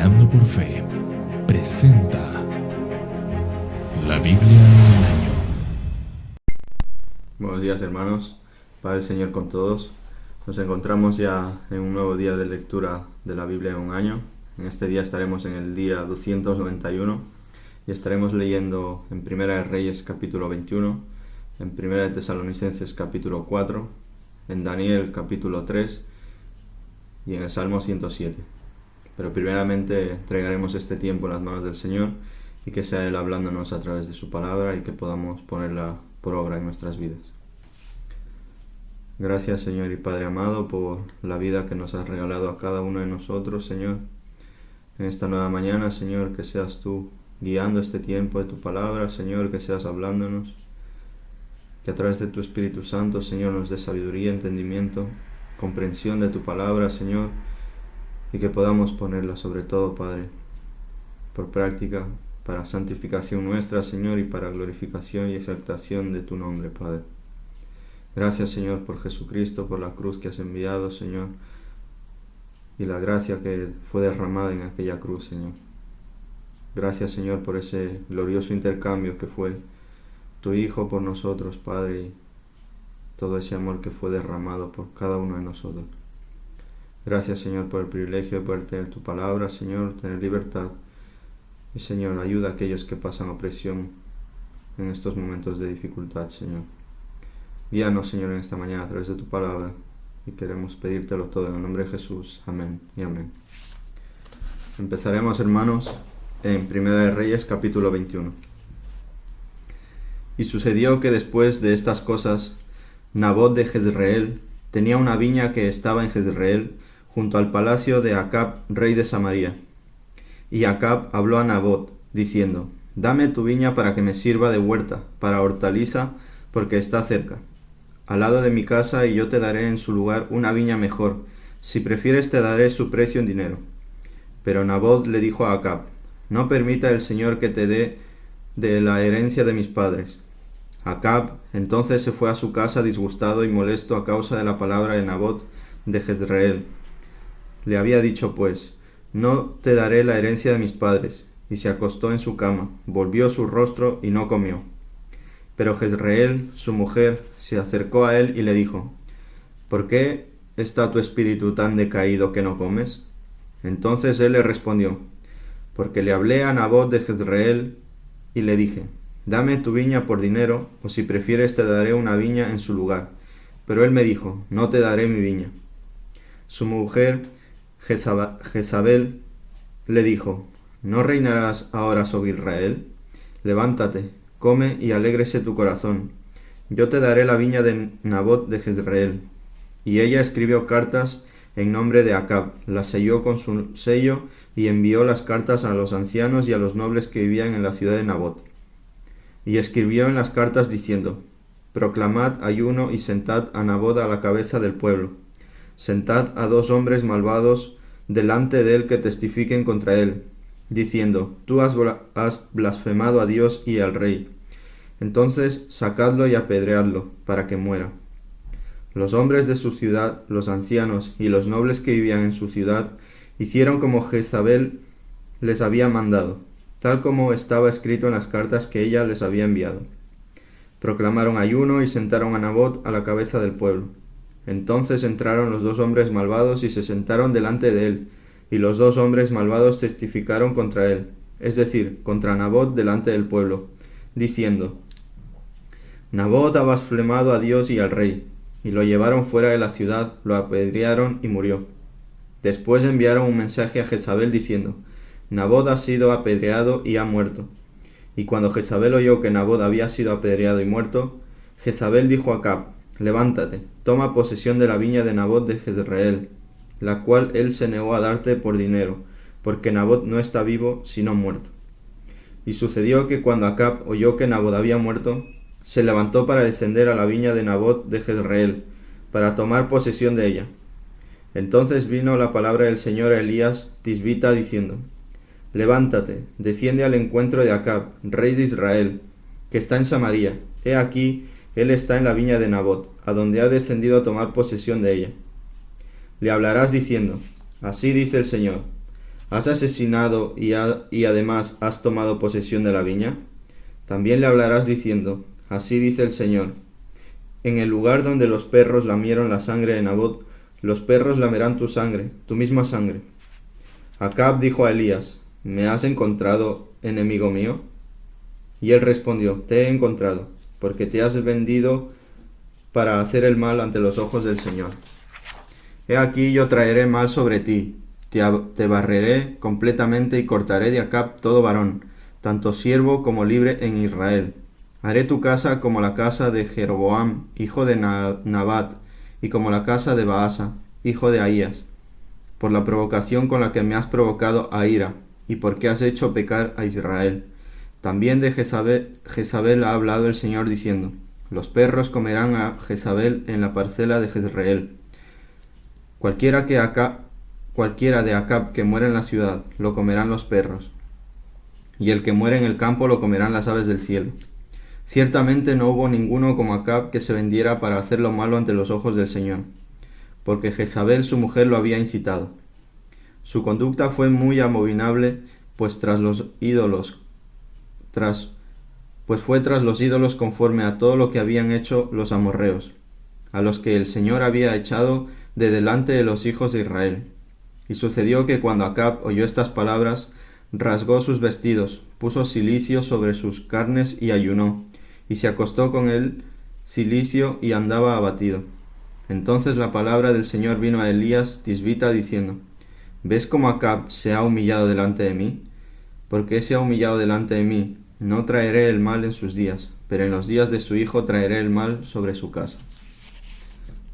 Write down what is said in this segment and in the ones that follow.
Caminando por Fe presenta la Biblia en un año. Buenos días, hermanos. Padre Señor con todos. Nos encontramos ya en un nuevo día de lectura de la Biblia en un año. En este día estaremos en el día 291 y estaremos leyendo en Primera de Reyes capítulo 21, en Primera de Tesalonicenses capítulo 4, en Daniel capítulo 3 y en el Salmo 107. Pero primeramente entregaremos este tiempo en las manos del Señor y que sea Él hablándonos a través de su palabra y que podamos ponerla por obra en nuestras vidas. Gracias, Señor y Padre amado, por la vida que nos has regalado a cada uno de nosotros, Señor. En esta nueva mañana, Señor, que seas tú guiando este tiempo de tu palabra, Señor, que seas hablándonos, que a través de tu Espíritu Santo, Señor, nos dé sabiduría, entendimiento, comprensión de tu palabra, Señor, y que podamos ponerla sobre todo, Padre, por práctica, para santificación nuestra, Señor, y para glorificación y exaltación de tu nombre, Padre. Gracias, Señor, por Jesucristo, por la cruz que has enviado, Señor, y la gracia que fue derramada en aquella cruz, Señor. Gracias, Señor, por ese glorioso intercambio que fue tu Hijo por nosotros, Padre, y todo ese amor que fue derramado por cada uno de nosotros. Gracias, Señor, por el privilegio de poder tener tu palabra, Señor, tener libertad. Y, Señor, ayuda a aquellos que pasan opresión en estos momentos de dificultad, Señor. Guíanos, Señor, en esta mañana a través de tu palabra y queremos pedírtelo todo en el nombre de Jesús. Amén y amén. Empezaremos, hermanos, en Primera de Reyes, capítulo 21. Y sucedió que después de estas cosas, Nabot de Jezreel tenía una viña que estaba en Jezreel, junto al palacio de Acab, rey de Samaria. Y Acab habló a Nabot, diciendo: Dame tu viña para que me sirva de huerta, para hortaliza, porque está cerca, al lado de mi casa, y yo te daré en su lugar una viña mejor. Si prefieres, te daré su precio en dinero. Pero Nabot le dijo a Acab: No permita el Señor que te dé de la herencia de mis padres. Acab entonces se fue a su casa disgustado y molesto a causa de la palabra de Nabot de Jezreel. Le había dicho pues: No te daré la herencia de mis padres. Y se acostó en su cama, volvió su rostro y no comió. Pero Jezreel, su mujer, se acercó a él y le dijo: ¿Por qué está tu espíritu tan decaído que no comes? Entonces él le respondió: Porque le hablé a Nabot de Jezreel y le dije: Dame tu viña por dinero, o si prefieres te daré una viña en su lugar. Pero él me dijo: No te daré mi viña. Su mujer Jezabel le dijo: ¿No reinarás ahora sobre Israel? Levántate, come y alégrese tu corazón. Yo te daré la viña de Nabot de Jezreel. Y ella escribió cartas en nombre de Acab, las selló con su sello y envió las cartas a los ancianos y a los nobles que vivían en la ciudad de Nabot. Y escribió en las cartas diciendo: Proclamad ayuno y sentad a Nabot a la cabeza del pueblo. Sentad a 2 hombres malvados delante de él que testifiquen contra él, diciendo: Tú has blasfemado a Dios y al rey. Entonces sacadlo y apedreadlo, para que muera. Los hombres de su ciudad, los ancianos y los nobles que vivían en su ciudad, hicieron como Jezabel les había mandado, tal como estaba escrito en las cartas que ella les había enviado. Proclamaron ayuno y sentaron a Nabot a la cabeza del pueblo. Entonces entraron los 2 hombres malvados y se sentaron delante de él, y los 2 hombres malvados testificaron contra él, es decir, contra Nabot delante del pueblo, diciendo: Nabot ha blasfemado a Dios y al rey. Y lo llevaron fuera de la ciudad, lo apedrearon y murió. Después enviaron un mensaje a Jezabel diciendo: Nabot ha sido apedreado y ha muerto. Y cuando Jezabel oyó que Nabot había sido apedreado y muerto, Jezabel dijo a Acab: Levántate, toma posesión de la viña de Nabot de Jezreel, la cual él se negó a darte por dinero, porque Nabot no está vivo, sino muerto. Y sucedió que cuando Acab oyó que Nabot había muerto, se levantó para descender a la viña de Nabot de Jezreel, para tomar posesión de ella. Entonces vino la palabra del Señor a Elías Tisbita diciendo: Levántate, desciende al encuentro de Acab, rey de Israel, que está en Samaria. He aquí, él está en la viña de Nabot, a donde ha descendido a tomar posesión de ella. Le hablarás diciendo: Así dice el Señor: ¿Has asesinado y además has tomado posesión de la viña? También le hablarás diciendo, así dice el Señor, en el lugar donde los perros lamieron la sangre de Nabot, los perros lamerán tu sangre, tu misma sangre. Acab dijo a Elías, ¿me has encontrado, enemigo mío? Y él respondió, te he encontrado, porque te has vendido para hacer el mal ante los ojos del Señor. He aquí yo traeré mal sobre ti, te barreré completamente y cortaré de Acab todo varón, tanto siervo como libre en Israel. Haré tu casa como la casa de Jeroboam, hijo de Nabat, y como la casa de Baasa, hijo de Ahías, por la provocación con la que me has provocado a ira, y porque has hecho pecar a Israel. También de Jezabel ha hablado el Señor diciendo, los perros comerán a Jezabel en la parcela de Jezreel. Cualquiera de Acab que muera en la ciudad, lo comerán los perros, y el que muere en el campo lo comerán las aves del cielo. Ciertamente no hubo ninguno como Acab que se vendiera para hacer lo malo ante los ojos del Señor, porque Jezabel su mujer lo había incitado. Su conducta fue muy abominable, pues fue tras los ídolos conforme a todo lo que habían hecho los amorreos, a los que el Señor había echado de delante de los hijos de Israel. Y sucedió que cuando Acab oyó estas palabras, rasgó sus vestidos, puso cilicio sobre sus carnes y ayunó, y se acostó con el cilicio y andaba abatido. Entonces la palabra del Señor vino a Elías Tisbita diciendo, ¿ves cómo Acab se ha humillado delante de mí? Porque se ha humillado delante de mí, no traeré el mal en sus días, pero en los días de su hijo traeré el mal sobre su casa.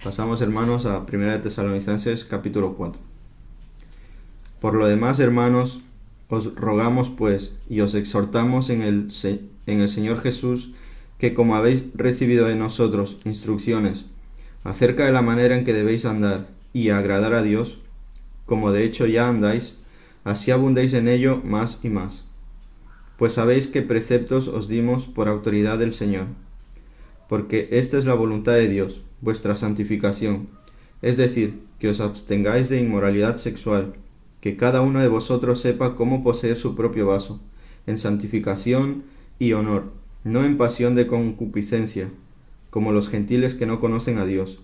Pasamos, hermanos, a 1 Tesalonicenses capítulo 4. Por lo demás, hermanos, os rogamos pues, y os exhortamos en el Señor Jesús, que como habéis recibido de nosotros instrucciones acerca de la manera en que debéis andar y agradar a Dios, como de hecho ya andáis, así abundéis en ello más y más. Pues sabéis qué preceptos os dimos por autoridad del Señor, porque esta es la voluntad de Dios, vuestra santificación, es decir, que os abstengáis de inmoralidad sexual, que cada uno de vosotros sepa cómo poseer su propio vaso, en santificación y honor, no en pasión de concupiscencia, como los gentiles que no conocen a Dios,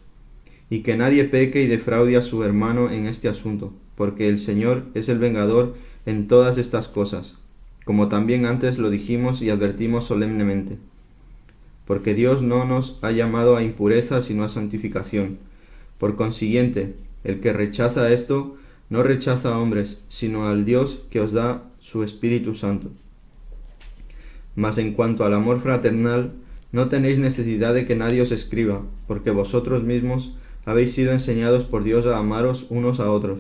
y que nadie peque y defraude a su hermano en este asunto, porque el Señor es el vengador en todas estas cosas, como también antes lo dijimos y advertimos solemnemente. Porque Dios no nos ha llamado a impureza sino a santificación. Por consiguiente, el que rechaza esto, no rechaza a hombres, sino al Dios que os da su Espíritu Santo. Mas en cuanto al amor fraternal, no tenéis necesidad de que nadie os escriba, porque vosotros mismos habéis sido enseñados por Dios a amaros unos a otros,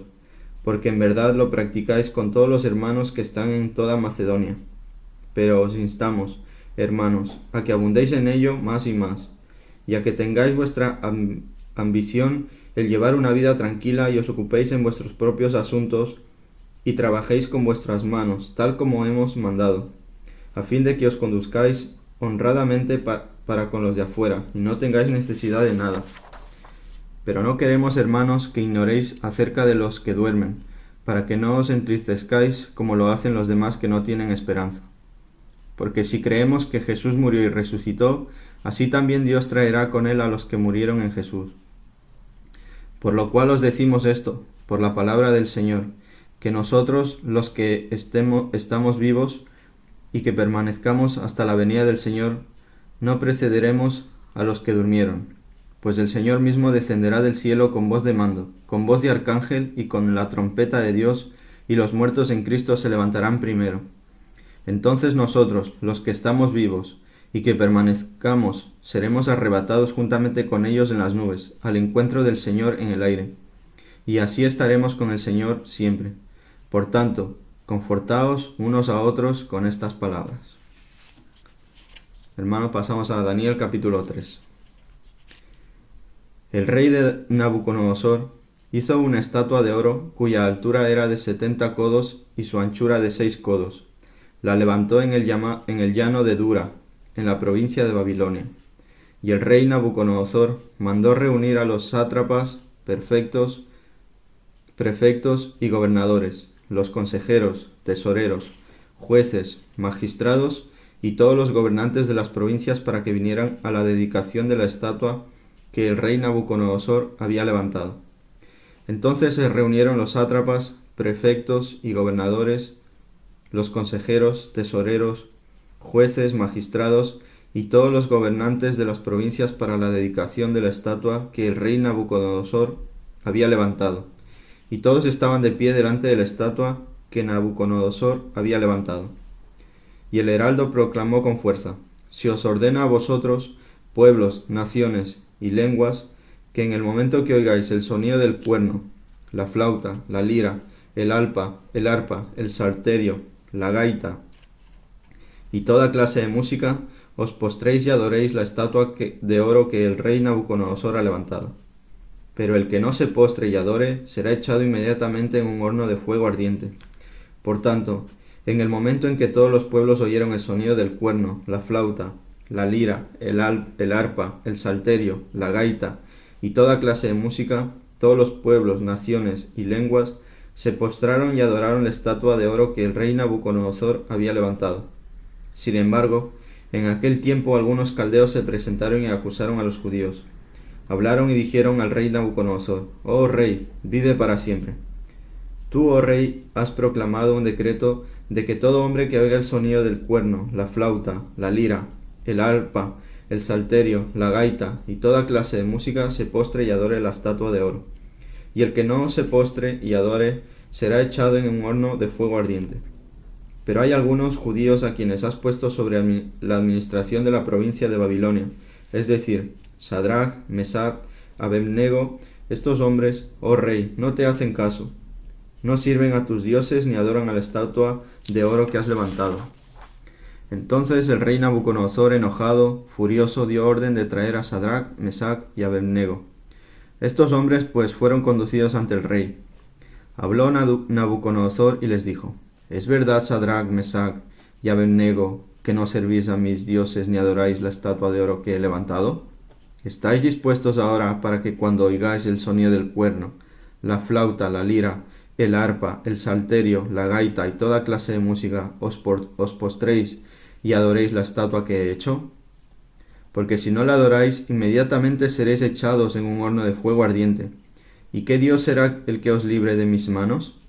porque en verdad lo practicáis con todos los hermanos que están en toda Macedonia. Pero os instamos, hermanos, a que abundéis en ello más y más, y a que tengáis vuestra ambición el llevar una vida tranquila y os ocupéis en vuestros propios asuntos y trabajéis con vuestras manos, tal como hemos mandado, a fin de que os conduzcáis honradamente para con los de afuera, y no tengáis necesidad de nada. Pero no queremos, hermanos, que ignoréis acerca de los que duermen, para que no os entristezcáis como lo hacen los demás que no tienen esperanza. Porque si creemos que Jesús murió y resucitó, así también Dios traerá con él a los que murieron en Jesús. Por lo cual os decimos esto, por la palabra del Señor, que nosotros, los que estamos vivos y que permanezcamos hasta la venida del Señor, no precederemos a los que durmieron, pues el Señor mismo descenderá del cielo con voz de mando, con voz de arcángel y con la trompeta de Dios, y los muertos en Cristo se levantarán primero. Entonces nosotros, los que estamos vivos y que permanezcamos, seremos arrebatados juntamente con ellos en las nubes, al encuentro del Señor en el aire. Y así estaremos con el Señor siempre. Por tanto, confortaos unos a otros con estas palabras. Hermano, pasamos a Daniel capítulo 3. El rey de Nabucodonosor hizo una estatua de oro cuya altura era de 70 codos y su anchura de 6 codos. La levantó en el llano de Dura, en la provincia de Babilonia. Y el rey Nabucodonosor mandó reunir a los sátrapas, prefectos y gobernadores, los consejeros, tesoreros, jueces, magistrados y todos los gobernantes de las provincias para que vinieran a la dedicación de la estatua que el rey Nabucodonosor había levantado. Entonces se reunieron los sátrapas, prefectos y gobernadores, los consejeros, tesoreros, jueces, magistrados y todos los gobernantes de las provincias para la dedicación de la estatua que el rey Nabucodonosor había levantado. Y todos estaban de pie delante de la estatua que Nabucodonosor había levantado. Y el heraldo proclamó con fuerza: «Se os ordena a vosotros, pueblos, naciones y lenguas, que en el momento que oigáis el sonido del cuerno, la flauta, la lira, el arpa, el salterio, la gaita y toda clase de música, os postréis y adoréis la estatua de oro que el rey Nabucodonosor ha levantado. Pero el que no se postre y adore será echado inmediatamente en un horno de fuego ardiente. Por tanto, en el momento en que todos los pueblos oyeron el sonido del cuerno, la flauta, la lira, el arpa, el salterio, la gaita y toda clase de música, todos los pueblos, naciones y lenguas se postraron y adoraron la estatua de oro que el rey Nabucodonosor había levantado. Sin embargo, en aquel tiempo algunos caldeos se presentaron y acusaron a los judíos. Hablaron y dijeron al rey Nabucodonosor: «Oh rey, vive para siempre. Tú, oh rey, has proclamado un decreto de que todo hombre que oiga el sonido del cuerno, la flauta, la lira, el arpa, el salterio, la gaita y toda clase de música se postre y adore la estatua de oro. Y el que no se postre y adore será echado en un horno de fuego ardiente. Pero hay algunos judíos a quienes has puesto sobre la administración de la provincia de Babilonia, es decir, Sadrach, Mesach, Abednego. Estos hombres, oh rey, no te hacen caso. No sirven a tus dioses ni adoran a la estatua de oro que has levantado». Entonces el rey Nabucodonosor, enojado, furioso, dio orden de traer a Sadrach, Mesach y Abednego. Estos hombres pues fueron conducidos ante el rey. Habló Nabucodonosor y les dijo: «¿Es verdad, Sadrach, Mesach y Abednego, que no servís a mis dioses ni adoráis la estatua de oro que he levantado? ¿Estáis dispuestos ahora para que cuando oigáis el sonido del cuerno, la flauta, la lira, el arpa, el salterio, la gaita y toda clase de música os postréis y adoréis la estatua que he hecho? Porque si no la adoráis, inmediatamente seréis echados en un horno de fuego ardiente. ¿Y qué Dios será el que os libre de mis manos?».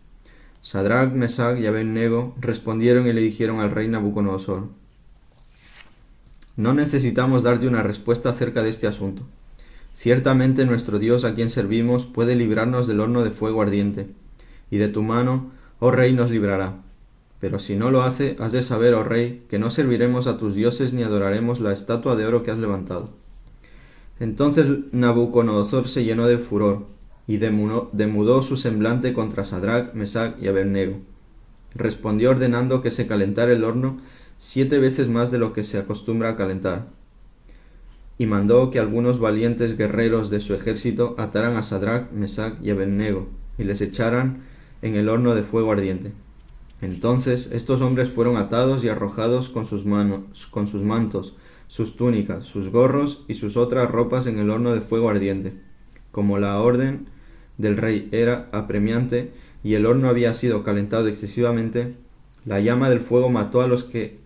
Sadrach, Mesach y Abednego respondieron y le dijeron al rey Nabucodonosor: «No necesitamos darte una respuesta acerca de este asunto. Ciertamente nuestro Dios a quien servimos puede librarnos del horno de fuego ardiente, y de tu mano, oh rey, nos librará. Pero si no lo hace, has de saber, oh rey, que no serviremos a tus dioses ni adoraremos la estatua de oro que has levantado». Entonces Nabucodonosor se llenó de furor y demudó su semblante contra Sadrach, Mesach y Abednego. Respondió ordenando que se calentara el horno 7 veces más de lo que se acostumbra a calentar. Y mandó que algunos valientes guerreros de su ejército ataran a Sadrach, Mesach y Abednego y les echaran en el horno de fuego ardiente. Entonces estos hombres fueron atados y arrojados con sus mantos, sus túnicas, sus gorros y sus otras ropas en el horno de fuego ardiente. Como la orden del rey era apremiante y el horno había sido calentado excesivamente, la llama del fuego mató a los que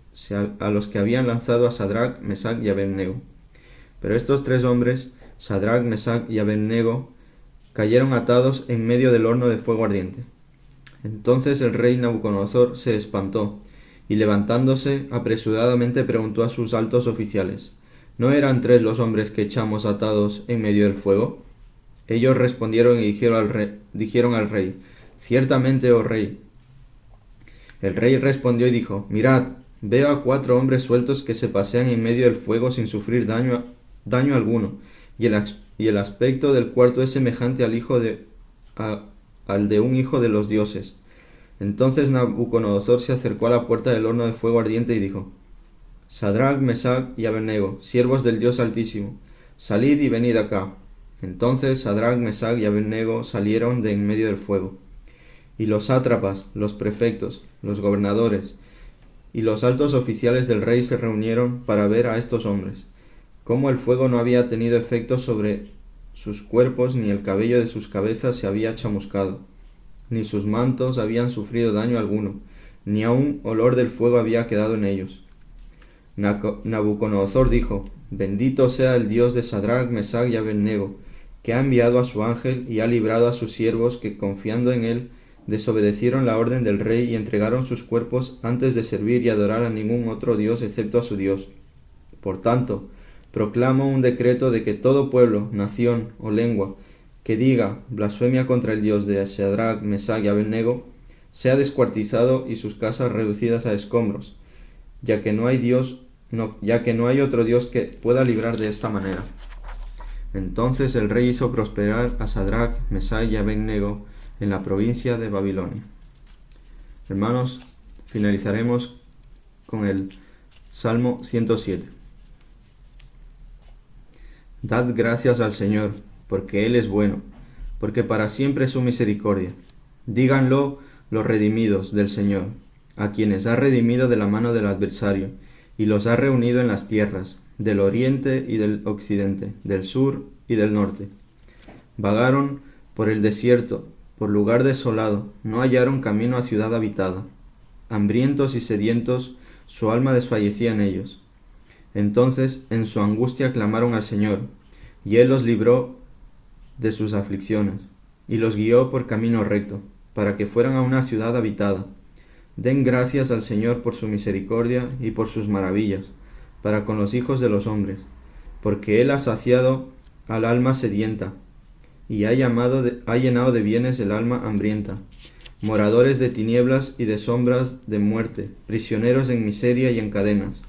habían lanzado a Sadrach, Mesach y Abednego. Pero estos 3 hombres, Sadrach, Mesach y Abednego, cayeron atados en medio del horno de fuego ardiente. Entonces el rey Nabucodonosor se espantó y levantándose apresuradamente preguntó a sus altos oficiales: «¿No eran 3 los hombres que echamos atados en medio del fuego?». Ellos respondieron y dijeron al rey: «Ciertamente, oh rey». El rey respondió y dijo: «Mirad, veo a 4 hombres sueltos que se pasean en medio del fuego sin sufrir daño alguno, y el aspecto del cuarto es semejante al de un hijo de los dioses». Entonces Nabucodonosor se acercó a la puerta del horno de fuego ardiente y dijo: «Sadrach, Mesach y Abednego, siervos del Dios Altísimo, salid y venid acá». Entonces Sadrach, Mesach y Abednego salieron de en medio del fuego. Y los sátrapas, los prefectos, los gobernadores y los altos oficiales del rey se reunieron para ver a estos hombres, cómo el fuego no había tenido efecto sobre sus cuerpos ni el cabello de sus cabezas se había chamuscado. ni sus mantos habían sufrido daño alguno, ni aun olor del fuego había quedado en ellos. Nabucodonosor dijo: Bendito sea el Dios de Sadrach, Mesach y Abed-nego, que ha enviado a su ángel y ha librado a sus siervos que, confiando en él, desobedecieron la orden del rey y entregaron sus cuerpos antes de servir y adorar a ningún otro Dios excepto a su Dios. Por tanto, proclamo un decreto de que todo pueblo, nación o lengua que diga blasfemia contra el Dios de Sadrach, Mesach y Abed-nego sea descuartizado y sus casas reducidas a escombros, ya que no hay otro Dios que pueda librar de esta manera. Entonces el rey hizo prosperar a Sadrach, Mesach y Abed-nego en la provincia de Babilonia. Hermanos, finalizaremos con el Salmo 107. Dad gracias al Señor, porque Él es bueno, porque para siempre es su misericordia. Díganlo los redimidos del Señor, a quienes ha redimido de la mano del adversario, y los ha reunido en las tierras, del oriente y del occidente, del sur y del norte. Vagaron por el desierto, por lugar desolado, no hallaron camino a ciudad habitada. Hambrientos y sedientos, su alma desfallecía en ellos. Entonces, en su angustia clamaron al Señor, y Él los libró de sus aflicciones, y los guió por camino recto, para que fueran a una ciudad habitada. Den gracias al Señor por su misericordia y por sus maravillas, para con los hijos de los hombres, porque Él ha saciado al alma sedienta, y ha llenado de bienes el alma hambrienta. Moradores de tinieblas y de sombras de muerte, prisioneros en miseria y en cadenas,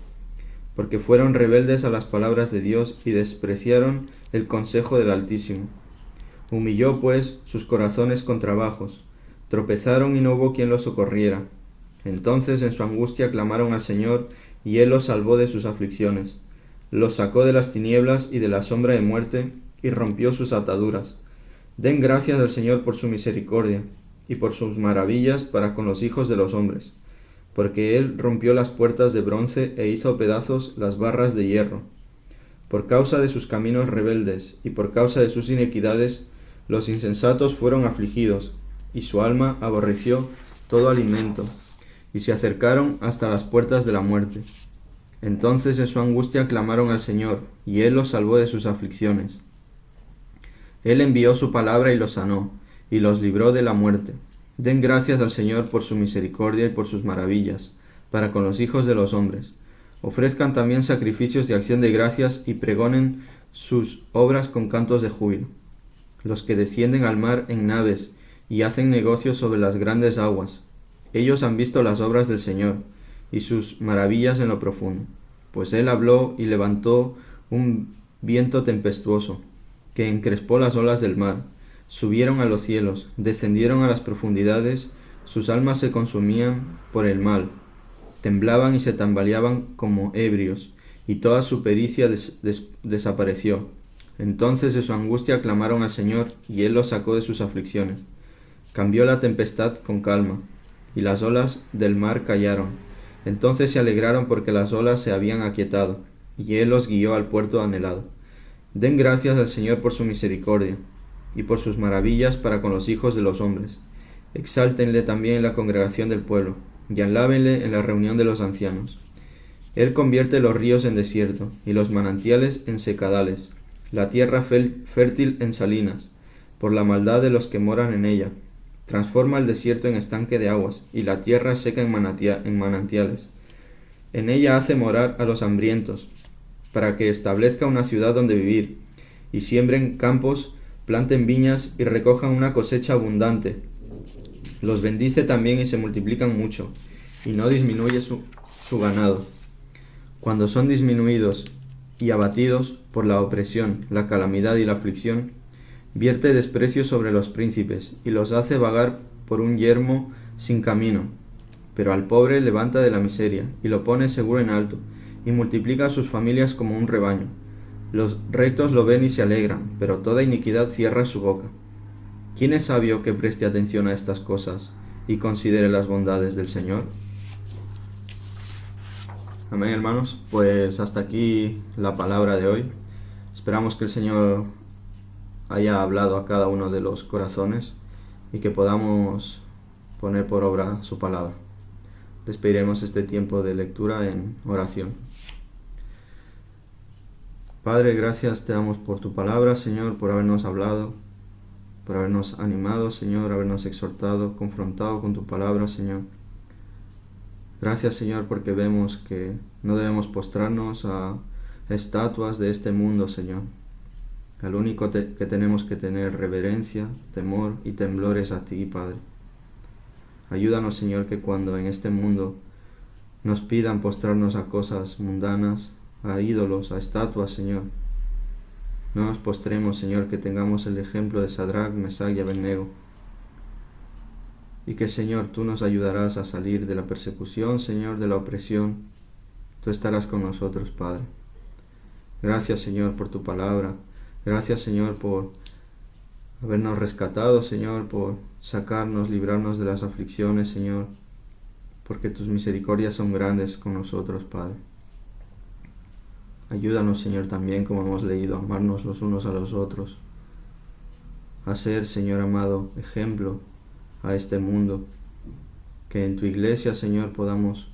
porque fueron rebeldes a las palabras de Dios y despreciaron el consejo del Altísimo. Humilló, pues, sus corazones con trabajos, tropezaron y no hubo quien los socorriera. Entonces en su angustia clamaron al Señor, y Él los salvó de sus aflicciones. Los sacó de las tinieblas y de la sombra de muerte, y rompió sus ataduras. Den gracias al Señor por su misericordia, y por sus maravillas para con los hijos de los hombres, porque Él rompió las puertas de bronce e hizo pedazos las barras de hierro. Por causa de sus caminos rebeldes, y por causa de sus iniquidades, los insensatos fueron afligidos, y su alma aborreció todo alimento, y se acercaron hasta las puertas de la muerte. Entonces en su angustia clamaron al Señor, y Él los salvó de sus aflicciones. Él envió su palabra y los sanó, y los libró de la muerte. Den gracias al Señor por su misericordia y por sus maravillas, para con los hijos de los hombres. Ofrezcan también sacrificios de acción de gracias y pregonen sus obras con cantos de júbilo. Los que descienden al mar en naves y hacen negocios sobre las grandes aguas, ellos han visto las obras del Señor y sus maravillas en lo profundo, pues Él habló y levantó un viento tempestuoso, que encrespó las olas del mar. Subieron a los cielos, descendieron a las profundidades, sus almas se consumían por el mal, temblaban y se tambaleaban como ebrios, y toda su pericia desapareció. Entonces en su angustia clamaron al Señor, y Él los sacó de sus aflicciones. Cambió la tempestad con calma, y las olas del mar callaron. Entonces se alegraron porque las olas se habían aquietado, y Él los guió al puerto anhelado. Den gracias al Señor por su misericordia, y por sus maravillas para con los hijos de los hombres. Exáltenle también en la congregación del pueblo, y alábenle en la reunión de los ancianos. Él convierte los ríos en desierto, y los manantiales en secadales, la tierra fértil en salinas, por la maldad de los que moran en ella. Transforma el desierto en estanque de aguas, y la tierra seca en manantiales. En ella hace morar a los hambrientos, para que establezca una ciudad donde vivir, y siembren campos, planten viñas y recojan una cosecha abundante. Los bendice también y se multiplican mucho, y no disminuye su ganado. Cuando son disminuidos y abatidos por la opresión, la calamidad y la aflicción, vierte desprecio sobre los príncipes, y los hace vagar por un yermo sin camino. Pero al pobre levanta de la miseria, y lo pone seguro en alto, y multiplica a sus familias como un rebaño. Los rectos lo ven y se alegran, pero toda iniquidad cierra su boca. ¿Quién es sabio que preste atención a estas cosas y considere las bondades del Señor? Amén, hermanos. Pues hasta aquí la palabra de hoy. Esperamos que el Señor haya hablado a cada uno de los corazones y que podamos poner por obra su palabra. Despediremos este tiempo de lectura en oración. Padre, gracias te damos por tu palabra, Señor, por habernos hablado, por habernos animado, Señor, habernos exhortado, confrontado con tu palabra, Señor. Gracias, Señor, porque vemos que no debemos postrarnos a estatuas de este mundo, Señor. Al único que tenemos que tener reverencia, temor y temblor es a ti, Padre. Ayúdanos, Señor, que cuando en este mundo nos pidan postrarnos a cosas mundanas, a ídolos, a estatuas, Señor, no nos postremos, Señor, que tengamos el ejemplo de Sadrach, Mesach y Abednego. Y que, Señor, tú nos ayudarás a salir de la persecución, Señor, de la opresión. Tú estarás con nosotros, Padre. Gracias, Señor, por tu palabra. Gracias, Señor, por habernos rescatado, Señor, por sacarnos, librarnos de las aflicciones, Señor, porque tus misericordias son grandes con nosotros, Padre. Ayúdanos, Señor, también, como hemos leído, a amarnos los unos a los otros, a ser, Señor amado, ejemplo a este mundo, que en tu iglesia, Señor, podamos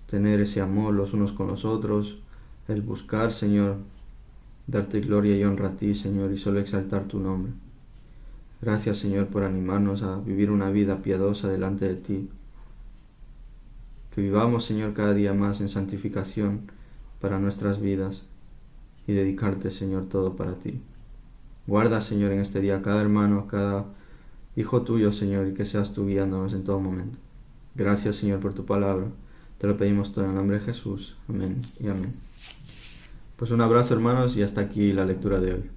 tener ese amor los unos con los otros, el buscar, Señor, darte gloria y honra a ti, Señor, y solo exaltar tu nombre. Gracias, Señor, por animarnos a vivir una vida piadosa delante de ti. Que vivamos, Señor, cada día más en santificación para nuestras vidas y dedicarte, Señor, todo para ti. Guarda, Señor, en este día a cada hermano, a cada hijo tuyo, Señor, y que seas tú guiándonos en todo momento. Gracias, Señor, por tu palabra. Te lo pedimos todo en el nombre de Jesús. Amén y amén. Pues un abrazo, hermanos, y hasta aquí la lectura de hoy.